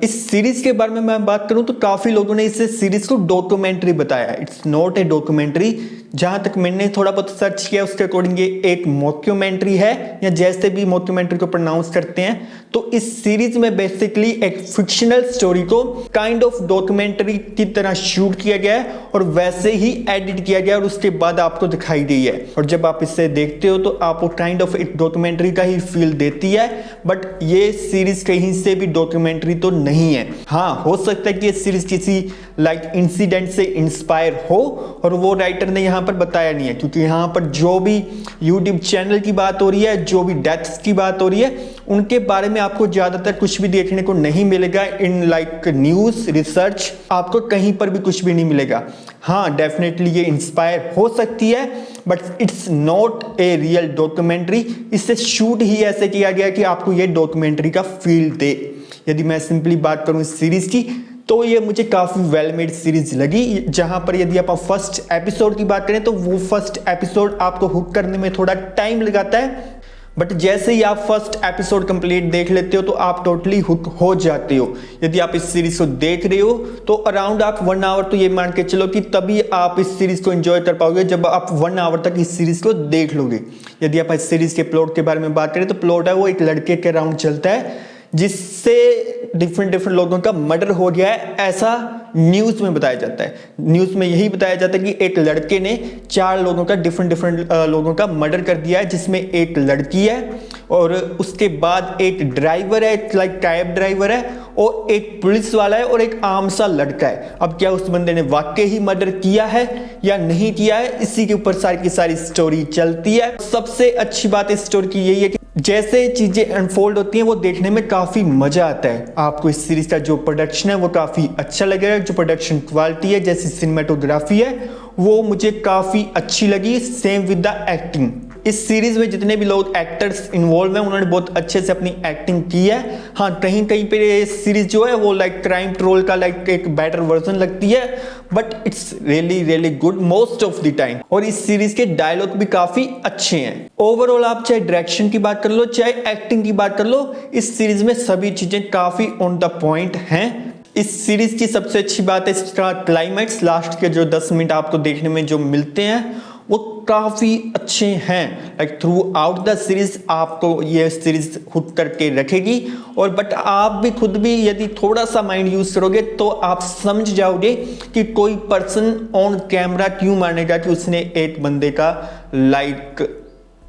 इस सीरीज के बारे में मैं बात करूं तो काफी लोगों ने इस सीरीज को डॉक्यूमेंट्री बताया। It's not a documentary. जहां तक मैंने थोड़ा बहुत सर्च किया उसके अकॉर्डिंग ये एक मॉक्यूमेंट्री है, या जैसे भी मॉक्यूमेंट्री को प्रोनाउंस करते हैं। तो इस सीरीज में बेसिकली एक फिक्शनल स्टोरी को काइंड ऑफ डॉक्यूमेंट्री की तरह शूट किया गया है और वैसे ही एडिट किया गया और उसके बाद आपको दिखाई दी है। और जब आप इसे देखते हो तो आपको काइंड ऑफ एक डॉक्यूमेंट्री का ही फील देती है। बट ये सीरीज कहीं से भी डॉक्यूमेंट्री तो नहीं है। हाँ, हो सकता है कि ये सीरीज किसी इंसिडेंट से इंस्पायर हो और वो राइटर ने यहाँ पर बताया नहीं है, क्योंकि यहाँ पर जो भी यूट्यूब चैनल की बात हो रही है, जो भी डेथ्स की बात हो रही है, उनके बारे में आपको ज्यादातर कुछ भी देखने को नहीं मिलेगा। इन न्यूज रिसर्च आपको कहीं पर भी कुछ भी नहीं मिलेगा। हाँ, डेफिनेटली ये इंस्पायर हो सकती है, but it's not a real documentary. इसे शूट ही ऐसे किया गया कि आपको ये डॉक्यूमेंट्री का फील दे। यदि मैं सिंपली बात करूं इस सीरीज की तो ये मुझे काफी वेल मेड सीरीज लगी। जहां पर यदि आप फर्स्ट एपिसोड की बात करें तो वो फर्स्ट एपिसोड आपको हुक करने में थोड़ा टाइम लगाता है, बट जैसे ही आप फर्स्ट एपिसोड कंप्लीट देख लेते हो तो आप टोटली हुक हो जाते हो। यदि आप इस सीरीज को देख रहे हो तो अराउंड आप 1 आवर तो ये मान के चलो कि तभी आप इस सीरीज को एंजॉय कर पाओगे जब आप 1 आवर तक इस सीरीज को देख लोगे। यदि आप इस सीरीज के प्लॉट के बारे में बात करें तो प्लॉट है वो एक लड़के के अराउंड चलता है जिससे डिफरेंट लोगों का मर्डर हो गया है, ऐसा न्यूज में बताया जाता है। न्यूज में यही बताया जाता है कि एक लड़के ने 4 लोगों का डिफरेंट लोगों का मर्डर कर दिया है, जिसमें एक लड़की है और उसके बाद एक ड्राइवर है, कैब ड्राइवर है, और एक पुलिस वाला है और एक आम सा लड़का है। अब क्या उस बंदे ने वाकई ही मर्डर किया है या नहीं किया है, इसी के ऊपर सारी की सारी स्टोरी चलती है। सबसे अच्छी बात इस स्टोरी की यही है कि जैसे चीजें अनफोल्ड होती हैं वो देखने में काफी मजा आता है। आपको इस सीरीज का जो प्रोडक्शन है वो काफी अच्छा लगेगा। जो प्रोडक्शन क्वालिटी है, जैसी सिनेमेटोग्राफी है, वो मुझे काफी अच्छी लगी। Same with the acting. इस सीरीज में जितने भी लोग एक्टर्स इन्वॉल्व हैं उन्होंने बहुत अच्छे से अपनी एक्टिंग की है। हाँ, कहीं कहीं पे ये सीरीज जो है वो क्राइम ट्रोल का एक बेटर वर्जन लगती है, but it's really good most of the time. और इस सीरीज के डायलॉग भी काफी अच्छे हैं। ओवरऑल आप चाहे डायरेक्शन की बात कर लो, चाहे एक्टिंग की बात कर लो, इस सीरीज में सभी चीजें काफी ऑन द पॉइंट हैं। इस सीरीज की सबसे अच्छी बात है इसका क्लाइमैक्स। लास्ट के जो 10 मिनट आपको देखने में जो मिलते हैं वो काफी अच्छे हैं। थ्रू आउट द सीरीज आपको ये सीरीज हुक करके रखेगी। और बट आप भी खुद भी यदि थोड़ा सा माइंड यूज करोगे तो आप समझ जाओगे कि कोई पर्सन ऑन कैमरा क्यों मानेगा कि उसने एक बंदे का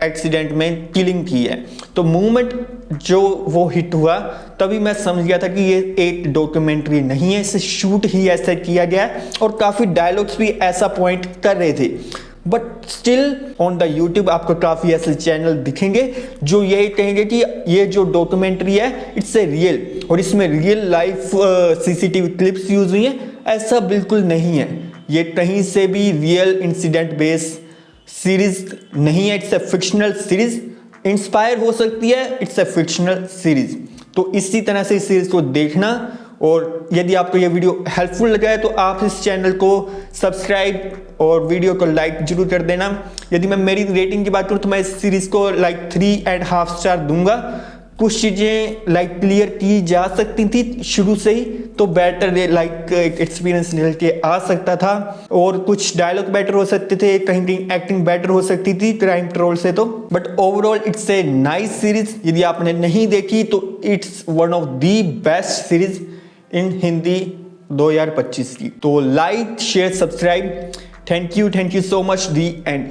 एक्सीडेंट में किलिंग की है। तो मूवमेंट जो वो हिट हुआ तभी मैं समझ गया था कि ये एक डॉक्यूमेंट्री नहीं है, इसे शूट ही ऐसा किया गया है। और काफी डायलॉग्स भी ऐसा पॉइंट कर रहे थे। But still on the YouTube आपको काफी ऐसे चैनल दिखेंगे जो यही कहेंगे कि ये जो डॉक्यूमेंट्री है इट्स ए रियल, और इसमें real life CCTV clips use हुई हैं। ऐसा बिल्कुल नहीं है। ये कहीं से भी रियल इंसिडेंट बेस्ड सीरीज नहीं है। It's a fictional series. Inspire हो सकती है, इट्स ए फिक्शनल सीरीज। तो इसी तरह से इस सीरीज को देखना। और यदि आपको यह वीडियो हेल्पफुल लगा है तो आप इस चैनल को सब्सक्राइब और वीडियो को लाइक जरूर कर देना। यदि मैं मेरी रेटिंग की बात करूं तो मैं इस सीरीज को 3.5 स्टार दूंगा। कुछ चीजें क्लियर की जा सकती थी शुरू से ही, तो बेटर एक्सपीरियंस निकल के आ सकता था। और कुछ डायलॉग बेटर हो सकते थे, कहीं कहीं एक्टिंग बेटर हो सकती थी क्राइम ट्रोल से। तो but overall it's a nice series. यदि आपने नहीं देखी तो it's one of the best series in Hindi 2025 की। तो like share subscribe. Thank you so much. The and.